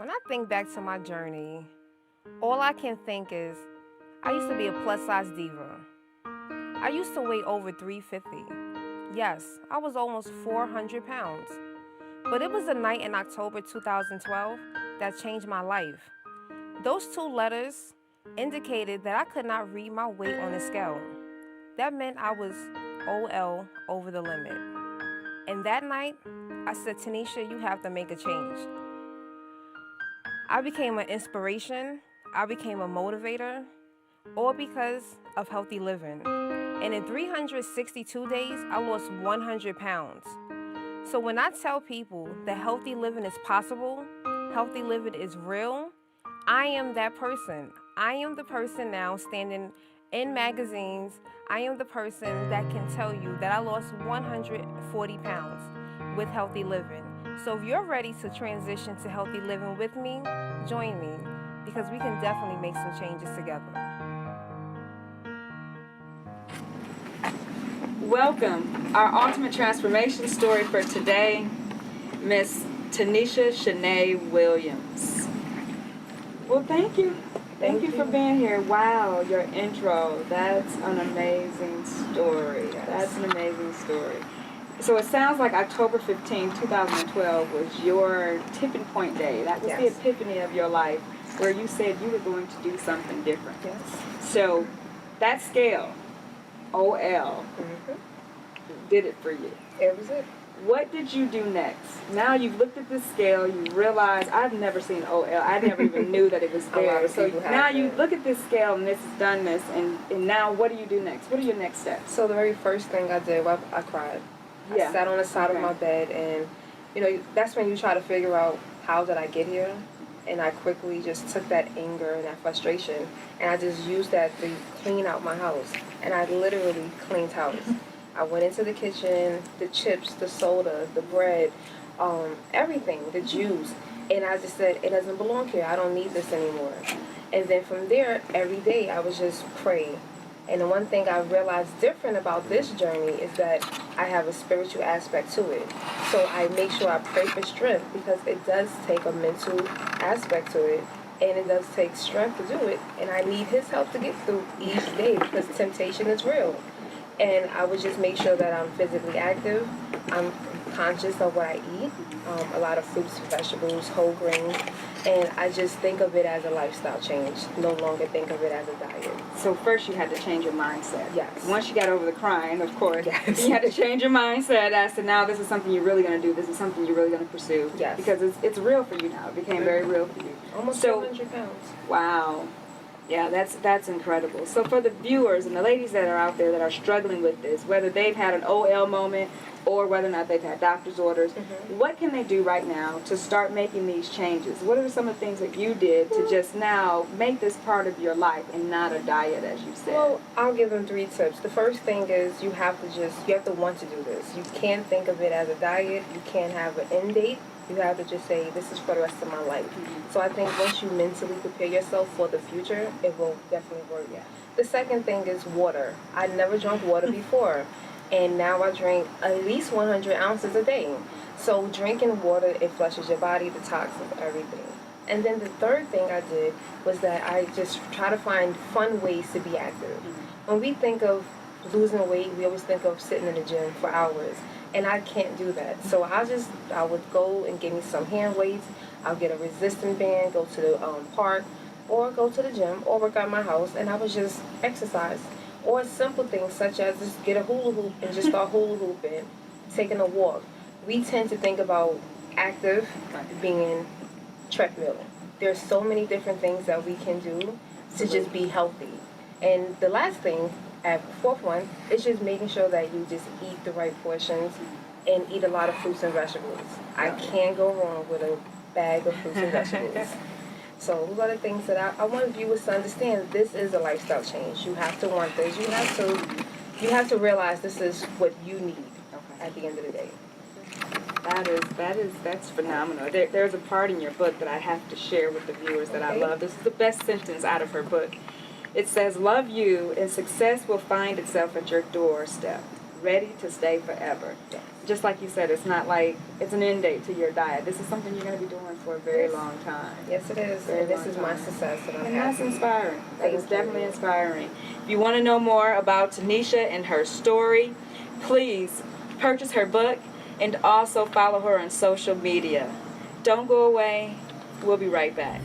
When I think back to my journey, all I can think is I used to be a plus size diva. I used to weigh over 350. Yes, I was almost 400 pounds. But it was a night in October 2012 that changed my life. Those two letters indicated that I could not read my weight on the scale. That meant I was OL, over the limit. And that night, I said, Tanisha, you have to make a change. I became an inspiration, I became a motivator, all because of healthy living. And in 362 days, I lost 100 pounds. So when I tell people that healthy living is possible, healthy living is real, I am that person. I am the person now standing in magazines. I am the person that can tell you that I lost 140 pounds with healthy living. So if you're ready to transition to healthy living with me, join me, because we can definitely make some changes together. Welcome. Our ultimate transformation story for today, Miss Tanisha Williams. Well, thank you. Thank you for being here. Wow, your intro. That's an amazing story. That's an amazing story. So it sounds like October 15, 2012 was your tipping point day. That was the epiphany of your life where you said you were going to do something different. Yes. So that scale, OL, did it for you. It was it. What did you do next? Now you've looked at this scale, you realize I've never seen OL. I never even knew that it was there. So now you look at this scale and this has done this, and now what do you do next? What are your next steps? So the very first thing I did, I cried. I sat on the side of my bed, and that's when you try to figure out how did I get here. And I quickly just took that anger and that frustration, and I just used that to clean out my house. And I literally cleaned house. I went into the kitchen, the chips, the soda, the bread, everything, the juice. And I just said, it doesn't belong here. I don't need this anymore. And then from there, every day I was just praying. And the one thing I realized different about this journey is that I have a spiritual aspect to it. So I make sure I pray for strength, because it does take a mental aspect to it. And it does take strength to do it. And I need his help to get through each day, because temptation is real. And I would just make sure that I'm physically active. I'm conscious of what I eat, a lot of fruits, vegetables, whole grains, and I just think of it as a lifestyle change, no longer think of it as a diet. So first you had to change your mindset. Yes. Once you got over the crying, of course, you had to change your mindset as to now this is something you're really going to do, this is something you're really going to pursue. Yes. Because it's real for you now. It became very real for you. Almost 400 pounds. Wow. Yeah, that's incredible. So for the viewers and the ladies that are out there that are struggling with this, whether they've had an OL moment or whether or not they've had doctor's orders, what can they do right now to start making these changes? What are some of the things that you did to just now make this part of your life and not a diet, as you said? Well, I'll give them 3 tips. The first thing is you have to want to do this. You can't think of it as a diet. You can't have an end date. You have to just say, this is for the rest of my life. So I think once you mentally prepare yourself for the future, it will definitely work. Yeah. The second thing is water. I never drank water before, and now I drink at least 100 ounces a day. So drinking water, it flushes your body, the toxins, everything. And then the third thing I did was that I just try to find fun ways to be active. When we think of losing weight, we always think of sitting in the gym for hours. And I can't do that. So I would go and get me some hand weights. I'll get a resistance band, go to the park, or go to the gym, or work out my house, and I would just exercise. Or simple things such as just get a hula hoop and just start hula hooping, taking a walk. We tend to think about active being treadmill. There's so many different things that we can do to just be healthy. And the last thing, fourth one, is just making sure that you just eat the right portions and eat a lot of fruits and vegetables. I can't go wrong with a bag of fruits and vegetables. So those are the things that I want viewers to understand. This is a lifestyle change. You have to want this. You have to realize this is what you need at the end of the day. That's phenomenal. There's a part in your book that I have to share with the viewers that I love. This is the best sentence out of her book. It says, love you and success will find itself at your doorstep, ready to stay forever. Yes. just like you said, it's not like it's an end date to your diet. This is something you're going to be doing for a very long time. Yes, it is. Very And this long is my time. success, and I'm And that's happy. inspiring. That Thank is you. definitely inspiring. If you want to know more about Tanisha and her story, please purchase her book and also follow her on social media. Don't go away. We'll be right back.